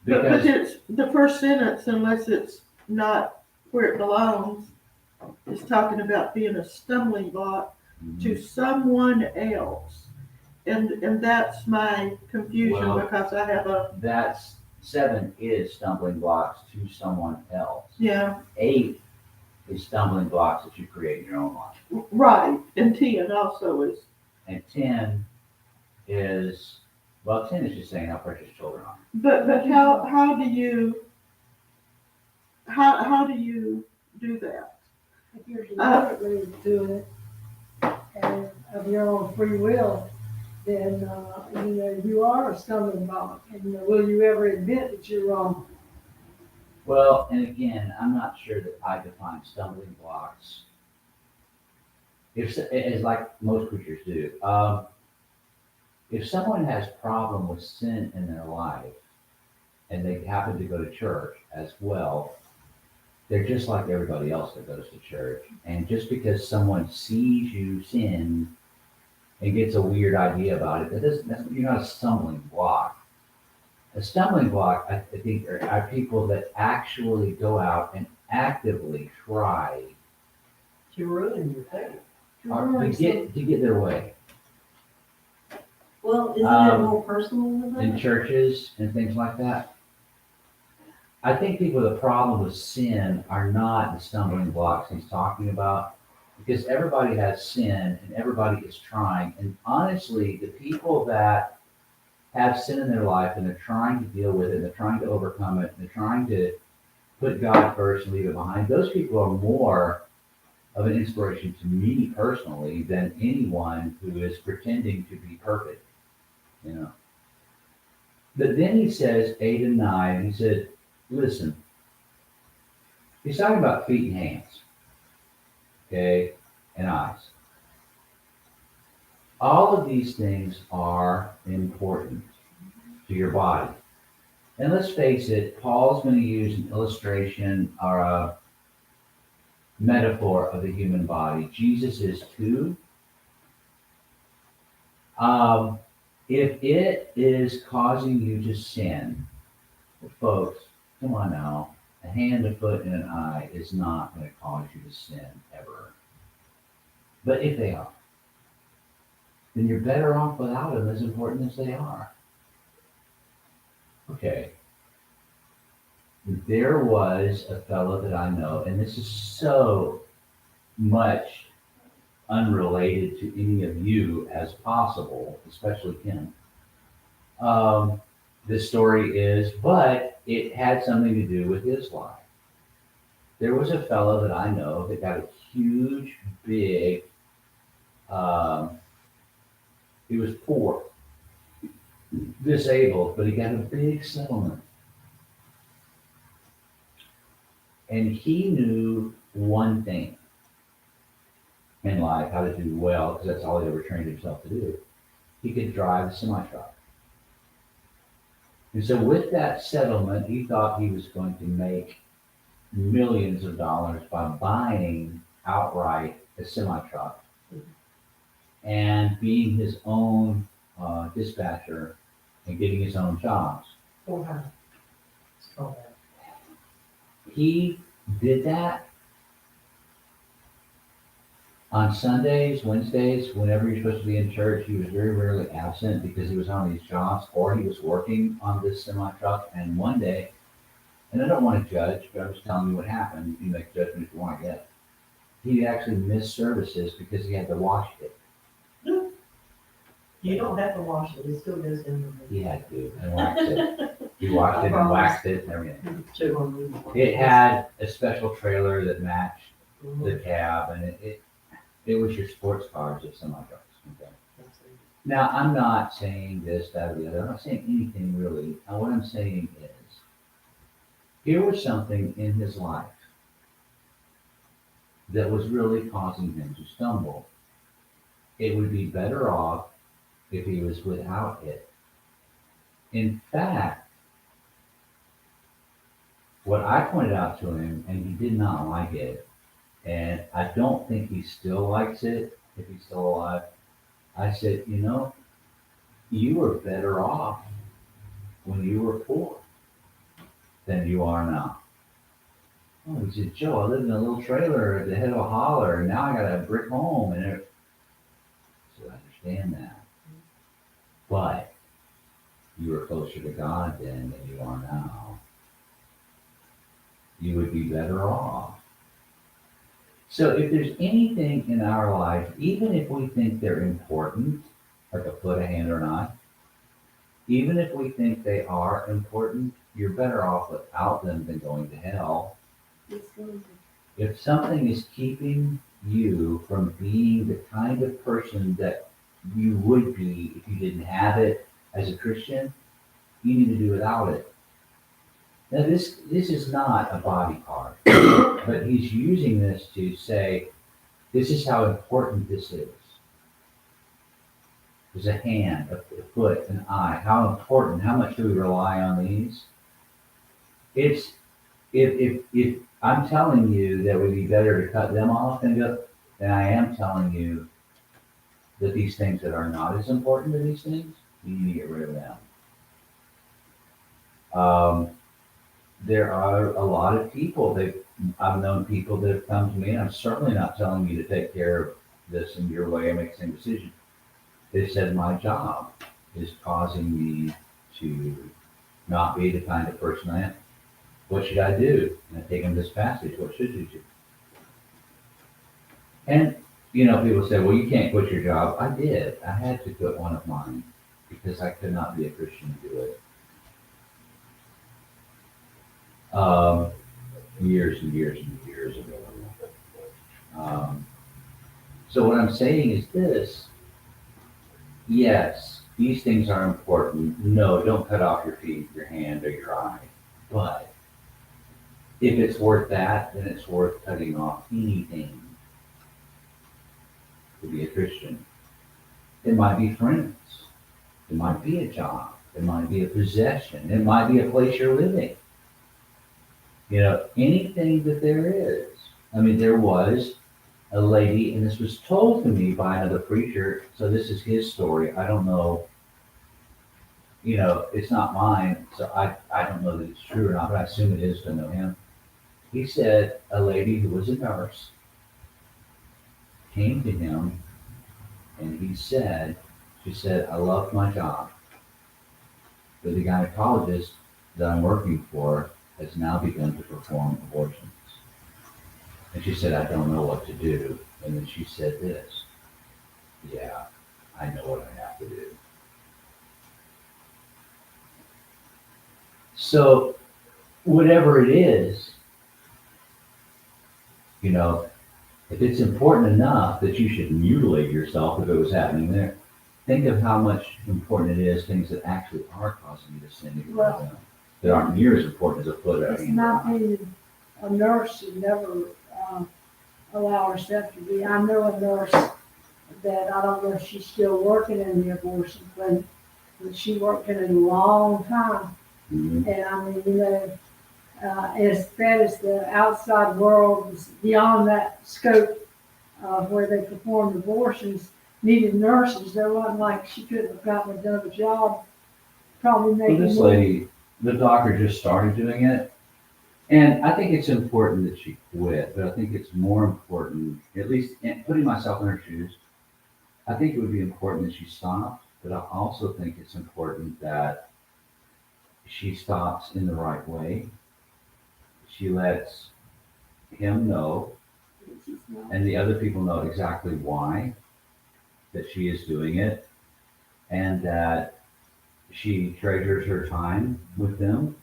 S1: But
S2: Because
S1: it's, the first sentence, unless it's not where it belongs, is talking about being a stumbling block to someone else. And that's my confusion,
S2: Well,
S1: because I have a,
S2: that's 7 is stumbling blocks to someone else.
S1: yeah,
S2: 8 is stumbling blocks that you create in your own life.
S1: right, and 10 also is,
S2: And 10 is, well, 10 is just saying how precious children are.
S1: but how do you, how do you do that?
S5: If you're deliberately doing it, and of your own free will, then, you know, you are a stumbling block, and will you ever admit that you're wrong?
S2: Well, and again, I'm not sure that I define stumbling blocks. If as like most creatures do, if someone has problem with sin in their life, and they happen to go to church as well, they're just like everybody else that goes to church. And just because someone sees you sin and gets a weird idea about it, you're not a stumbling block. A stumbling block, I think, are people that actually go out and actively try
S4: To ruin your faith.
S2: to get their way
S6: Well, isn't it more personal than
S2: in
S6: that?
S2: churches and things like that. I think people with a problem with sin are not the stumbling blocks he's talking about, because everybody has sin and everybody is trying. And honestly, the people that have sin in their life and they're trying to deal with it, they're trying to overcome it, they're trying to put God first and leave it behind, those people are more of an inspiration to me personally than anyone who is pretending to be perfect, you know. But then he says 8 and 9, he said, listen, he's talking about feet and hands, okay, and eyes. All of these things are important to your body. And let's face it, Paul's going to use an illustration or a metaphor of the human body. Jesus is too. If it is causing you to sin, folks, come on now, a hand, a foot, and an eye is not going to cause you to sin ever. But if they are, then you're better off without them, as important as they are. Okay. There was a fellow that I know, and this is so much unrelated to any of you as possible, especially him. This story is, but it had something to do with his life. There was a fellow that I know that got a huge, big, he was poor, disabled, but he got a big settlement. And he knew one thing in life, how to do well, because that's all he ever trained himself to do. He could drive a semi-truck. And so with that settlement, he thought he was going to make millions of dollars by buying outright a semi-truck and being his own dispatcher and getting his own jobs.
S4: Or how? It's called that.
S2: He did that on Sundays, Wednesdays, whenever you're supposed to be in church, he was very rarely absent because he was on these jobs or he was working on this semi truck. And one day, and I don't want to judge, but I'm just telling you what happened. You can make judgment if you want to get. He actually missed services because he had to wash it.
S4: You don't have to wash it, it still goes in
S2: He had to and waxed it. He washed it and waxed it and everything.
S4: the. Two
S2: It had a special trailer that matched the cab, and it was your sports cars of semi trucks. Okay. Now, I'm not saying this, that, or the other. I'm not saying anything really. And what I'm saying is, here was something in his life that was really causing him to stumble. It would be better off if he was without it. In fact, what I pointed out to him, and he did not like it, and I don't think he still likes it, if he's still alive, I said, you were better off when you were poor than you are now. Oh, he said, Joe, I lived in a little trailer at the head of a holler, and now I got a brick home. And I said, I understand that. But you were closer to God then than you are now. You would be better off. So if there's anything in our life, even if we think they're important, like a foot, a hand, or an eye, even if we think they are important, you're better off without them than going to hell. If something is keeping you from being the kind of person that you would be if you didn't have it as a Christian, you need to do without it. Now this is not a body part, but he's using this to say, this is how important this is. There's a hand, a foot, an eye. How important, how much do we rely on these? It's, if I'm telling you that it would be better to cut them off and go, then I am telling you that these things that are not as important as these things, you need to get rid of them. There are a lot of people I've known people that have come to me, and I'm certainly not telling you to take care of this in your way and make the same decision. They said my job is causing me to not be the kind of person I am. What should I do? And I take them this passage. What should you do? And, people say, well, you can't quit your job. I did. I had to quit one of mine because I could not be a Christian to do it. Years and years and years ago. So what I'm saying is this. Yes, these things are important. No, don't cut off your feet, your hand, or your eye. But if it's worth that, then it's worth cutting off anything to be a Christian. It might be friends. It might be a job. It might be a possession. It might be a place you're living. Anything that there is. There was a lady, and this was told to me by another preacher, so this is his story. I don't know, it's not mine, so I don't know that it's true or not, but I assume it is to know him. He said a lady who was a nurse came to him, and she said, I love my job, but the gynecologist that I'm working for has now begun to perform abortions. And she said, I don't know what to do. And then she said this, yeah, I know what I have to do. So whatever it is, if it's important enough that you should mutilate yourself if it was happening there, think of how much important it is, things that actually are causing you to sin to get rid of them, that aren't near as important as a foot or a
S5: It's
S2: hand.
S5: not being a nurse should never allow herself to be. I know a nurse that I don't know if she's still working in the abortion clinic, but she worked in it a long time.
S2: Mhm.
S5: And as bad as the outside world was beyond that scope of where they performed abortions, needed nurses. There wasn't like she couldn't have gotten another job, probably
S2: Well,
S5: making
S2: this
S5: more.
S2: lady, the doctor just started doing it, And I think it's important that she quit, but I think it's more important, at least in putting myself in her shoes, I think it would be important that she stopped, but I also think it's important that she stops in the right way. She lets him know and the other people know exactly why that she is doing it, and that she treasures her time with them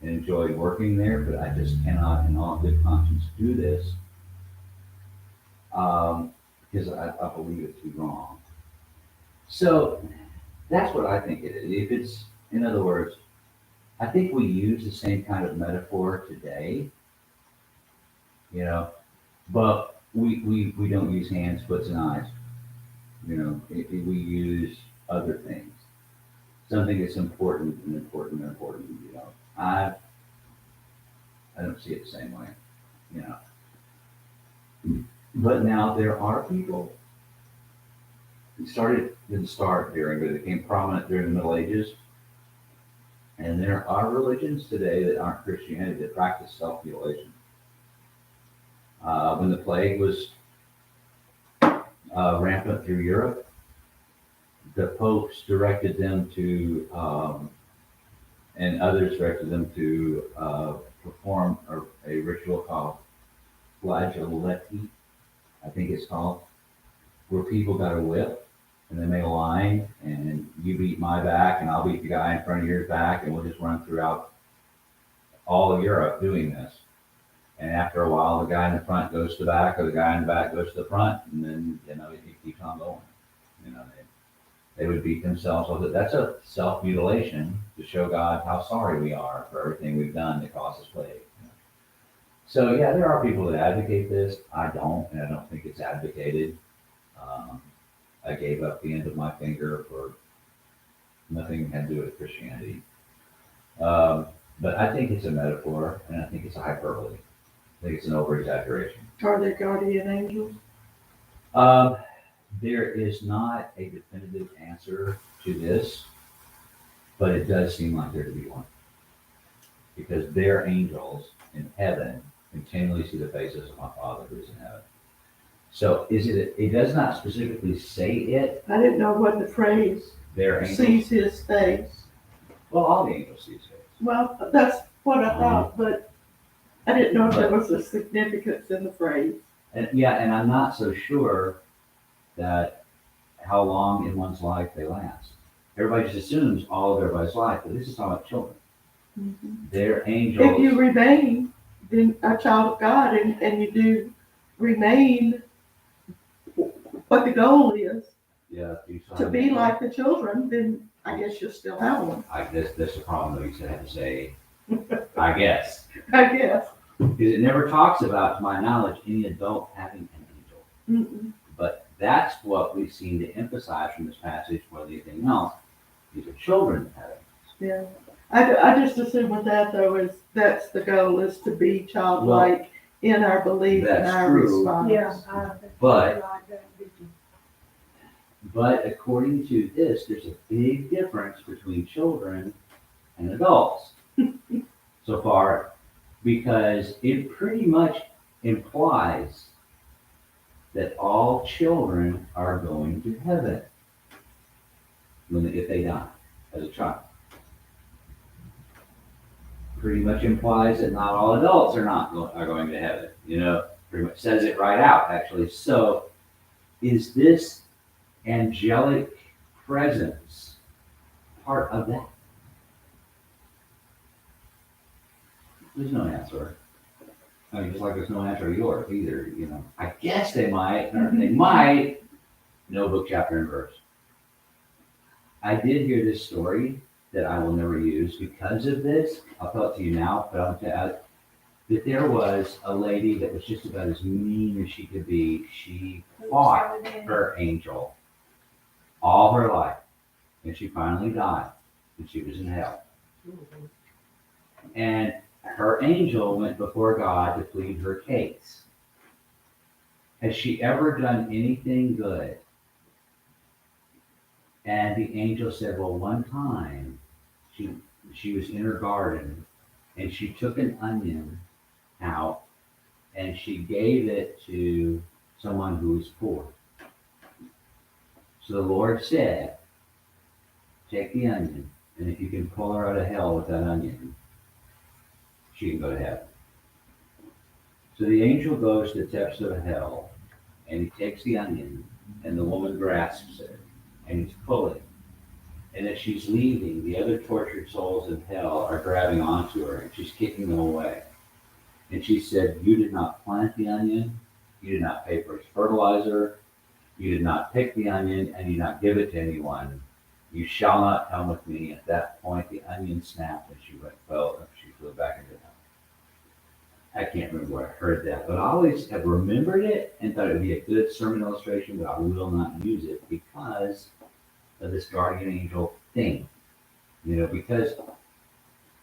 S2: and enjoyed working there, but I just cannot in all good conscience do this because I believe it to be wrong. So that's what I think it is. If it's, in other words, I think we use the same kind of metaphor today, you know, but we don't use hands, foots, and eyes. You know, we use other things. Something that's important and important and important, you know. I don't see it the same way, you know. But now there are people. Didn't start during, but it became prominent during the Middle Ages. And there are religions today that aren't Christianity that practice self-mutilation. When the plague was rampant through Europe, the popes directed them to, and others directed them to perform a ritual called flagellating, I think it's called, where people got a whip and they made a line, and you beat my back and I'll beat the guy in front of your back, and we'll just run throughout all of Europe doing this. And after a while, the guy in the front goes to the back, or the guy in the back goes to the front, and then, you know, it keeps on going. You know, they would beat themselves with it. That's a self-mutilation to show God how sorry we are for everything we've done to cause this plague. You know? So yeah, there are people that advocate this. I don't, and I don't think it's advocated. I gave up the end of my finger for nothing had to do with Christianity. But I think it's a metaphor, and I think it's a hyperbole. I think it's an over-exaggeration.
S1: Are they guardian angels?
S2: There is not a definitive answer to this, but it does seem like there to be one. Because their angels in heaven continually see the faces of my Father who is in heaven. So it does not specifically say it,
S1: I didn't know what the phrase
S2: their angels.
S1: sees his face.
S2: Well, all the angels see his face.
S1: Well, that's what I thought, but I didn't know if there was a significance in the phrase.
S2: And yeah, and I'm not so sure that how long in one's life they last. Everybody just assumes all of everybody's life, but this is talking about children. They're angels.
S1: If you remain then a child of God and you do remain what the goal is
S2: Yeah,
S1: to be like the children, then I guess you'll still have one.
S2: I guess that's the problem that you said had to say, I guess.
S1: I guess.
S2: Because it never talks about, to my knowledge, any adult having an angel.
S1: Mm-mm.
S2: But that's what we seem to emphasize from this passage more than anything else. These are children having.
S1: Yeah. I just assume with that though is that's the goal is to be childlike in our belief and
S2: That's
S1: our
S2: true.
S1: response.
S5: Yeah, I think
S2: But-
S5: you're like that, Vicky.
S2: But according to this, there's a big difference between children and adults so far, because it pretty much implies that all children are going to heaven if they die as a child. Pretty much implies that not all adults are going to heaven. You know, pretty much says it right out, actually. So, is this angelic presence part of that? There's no answer. I mean, just like there's no answer to yours either, you know. I guess they might, or they might, no book, chapter, and verse. I did hear this story that I will never use because of this. I'll tell it to you now, but I'll tell you that there was a lady that was just about as mean as she could be. She fought her angel all her life, and she finally died, and she was in hell. And her angel went before God to plead her case. Has she ever done anything good? And the angel said, well, one time she was in her garden and she took an onion out and she gave it to someone who was poor. So the Lord said, take the onion, and if you can pull her out of hell with that onion, she can go to heaven. So the angel goes to the depths of hell, and he takes the onion, and the woman grasps it, and he's pulling. And as she's leaving, the other tortured souls in hell are grabbing onto her, and she's kicking them away. And she said, you did not plant the onion, you did not pay for its fertilizer, you did not pick the onion, and you did not give it to anyone. You shall not come with me. At that point, the onion snapped, and she flew back into hell. I can't remember where I heard that, but I always have remembered it and thought it would be a good sermon illustration, but I will not use it because of this guardian angel thing. Because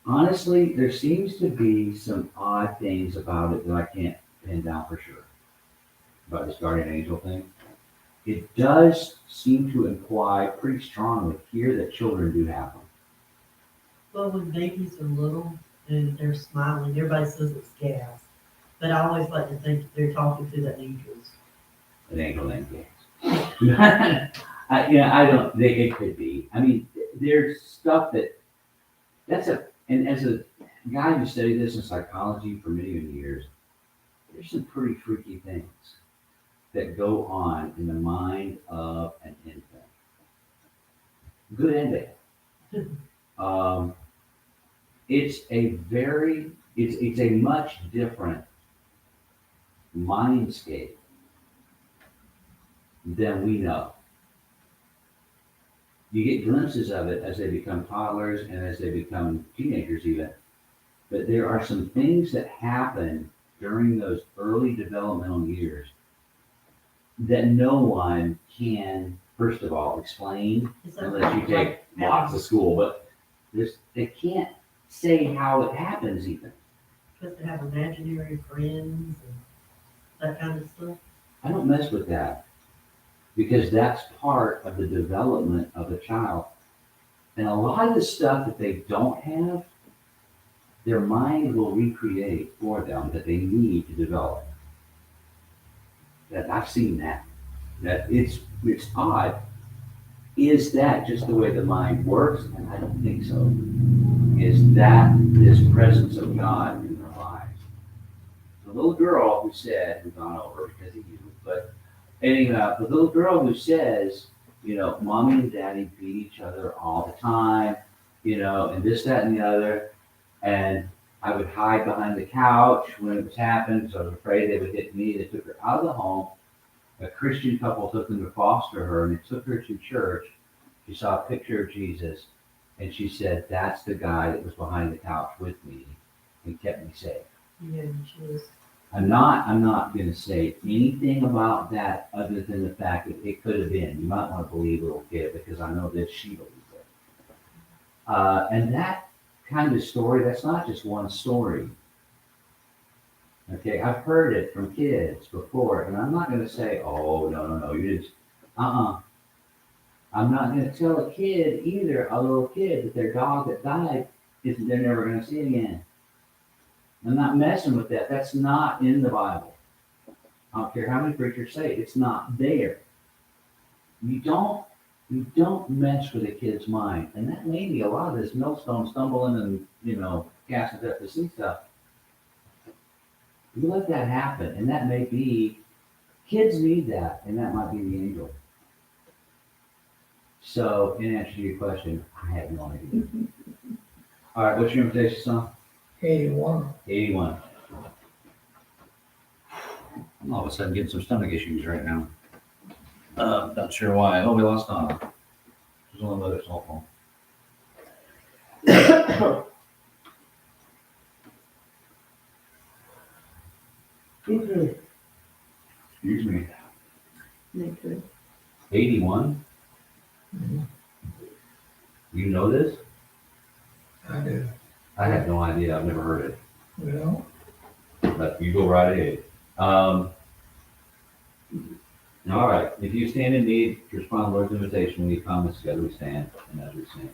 S2: honestly, there seems to be some odd things about it that I can't pin down for sure about this guardian angel thing. It does seem to imply pretty strongly here that children do have them.
S4: Well, when babies are little and they're smiling, everybody says it's gas. But I always like to think they're talking to the angels.
S2: An angel named James. I don't think it could be. I mean, there's stuff and as a guy who studied this in psychology for many, many years, there's some pretty freaky things that go on in the mind of an infant. Good and bad. It's a much different mindscape than we know. You get glimpses of it as they become toddlers and as they become teenagers even. But there are some things that happen during those early developmental years that no one can, first of all, explain unless you take lots of school. But they can't say how it happens even.
S4: Because they have imaginary friends and that kind of stuff.
S2: I don't mess with that because that's part of the development of a child. And a lot of the stuff that they don't have, their mind will recreate for them that they need to develop. That I've seen that it's odd. Is that just the way the mind works? And I don't think so. Is that this presence of God in their lives? The little girl who said, we've gone over because of you, but anyhow, the little girl who says, mommy and daddy beat each other all the time, and this, that, and the other, and I would hide behind the couch when it was happening because I was afraid they would hit me. They took her out of the home. A Christian couple took them to foster her, and they took her to church. She saw a picture of Jesus, and she said, that's the guy that was behind the couch with me and kept me safe.
S4: Yeah, she was.
S2: I'm not going to say anything about that other than the fact that it could have been. You might want to believe a little kid because I know that she believes it. And that kind of story, that's not just one story. Okay, I've heard it from kids before, and I'm not going to say, oh, no, you just, I'm not going to tell a kid either, a little kid, that their dog that died, they're never going to see it again. I'm not messing with that. That's not in the Bible. I don't care how many preachers say it. It's not there. You don't mess with a kid's mind. And that may be a lot of this millstone stumbling and, casting up to see stuff. You let that happen, and that may be, kids need that, and that might be the angel. So, in answer to your question, I have no idea. All right, what's your invitation song?
S7: 81.
S2: 81. I'm all of a sudden getting some stomach issues right now. Not sure why. Oh, we lost Donna. She's on the other cell phone. Excuse me.
S1: Me too.
S2: 81?
S7: Mhm.
S2: You know this?
S7: I do.
S2: I have no idea. I've never heard it.
S7: Well,
S2: But you go right ahead. All right. If you stand in need, respond to the Lord's invitation. When you come, together we stand and as we sing.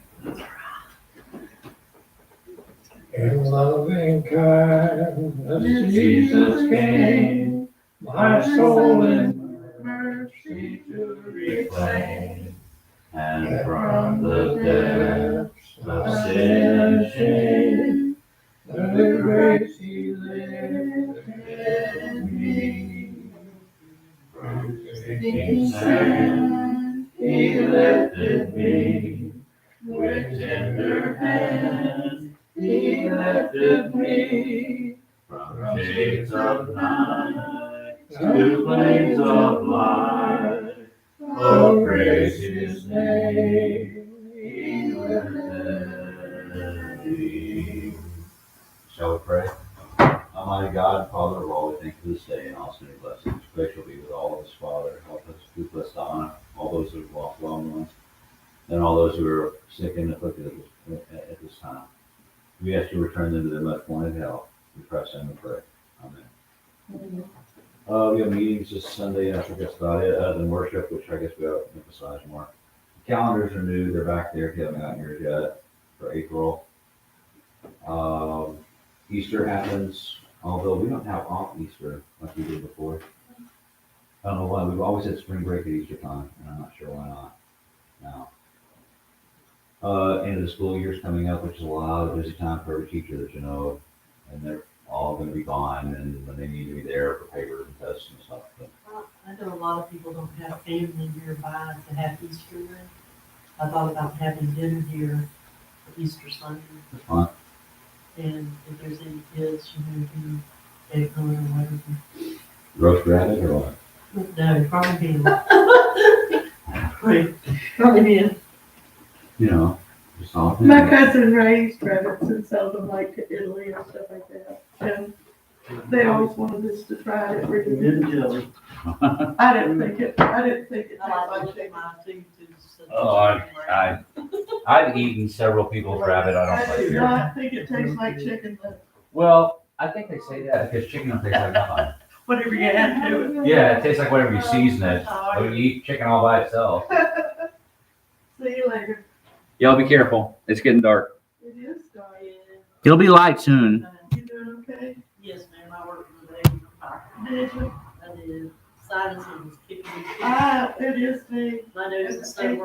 S7: In loving kindness, Jesus came, my soul in mercy to reclaim.
S2: And from the depths of sin and shame,
S7: the grace He lifted me.
S2: from sinking sand, He lifted me. With tender hands, He lifted me. From shades of night to flames of light. Oh, praise His name. He lifted me. Shall we pray? Almighty God and Father of all, we thank you for this day and all its many blessings. Pray shall be with all of us, Father. Help us, keep us to honor all those who have lost loved ones and all those who are sick and afflicted at this time. We ask you to return them to their much wanted health. We press and we pray. Amen. We have meetings this Sunday, and I think that's about it, other than worship, which I guess we ought to emphasize more. The calendars are new, they're back there if you haven't gotten yours yet, for April. Easter happens, although we don't have off Easter like we did before. I don't know why, we've always had spring break at Easter time, and I'm not sure why not now. End of the school year's coming up, which is a lot of busy time for every teacher that you know, and they're all gonna be gone, and when they need to be there for papers and tests and stuff. But
S4: I know a lot of people don't have family nearby to have Easter with. I thought about having dinner here for Easter Sunday.
S2: it's fine.
S4: And if there's any kids, who egg hunt or whatever.
S2: Roast rabbit or what?
S4: No, probably him. Probably him.
S2: You know, just all.
S1: My cousin raised rabbits and sold them like to Italy and stuff like that. And they always wanted us to try it. We
S3: Good
S1: didn't.
S3: jelly.
S1: I didn't think it
S4: I
S1: tasted
S4: like
S1: like
S4: to
S1: chicken.
S4: mine too.
S2: Oh, I've eaten several people's rabbit. I don't
S1: I
S2: like
S1: do
S2: it.
S1: not think it tastes like chicken, but
S2: Well, I think they say that because chicken don't taste like nothing.
S1: whatever you add to it.
S2: Yeah, it tastes like whatever you season it. When you eat chicken all by itself.
S1: See you later.
S2: Y'all be careful. It's getting dark.
S1: It is dark.
S2: It'll be light soon.
S1: You doing okay?
S4: Yes, ma'am, I worked today.
S1: Did you?
S4: I did. Sinuses was kicking me.
S1: It is me.
S4: My nose is so raw.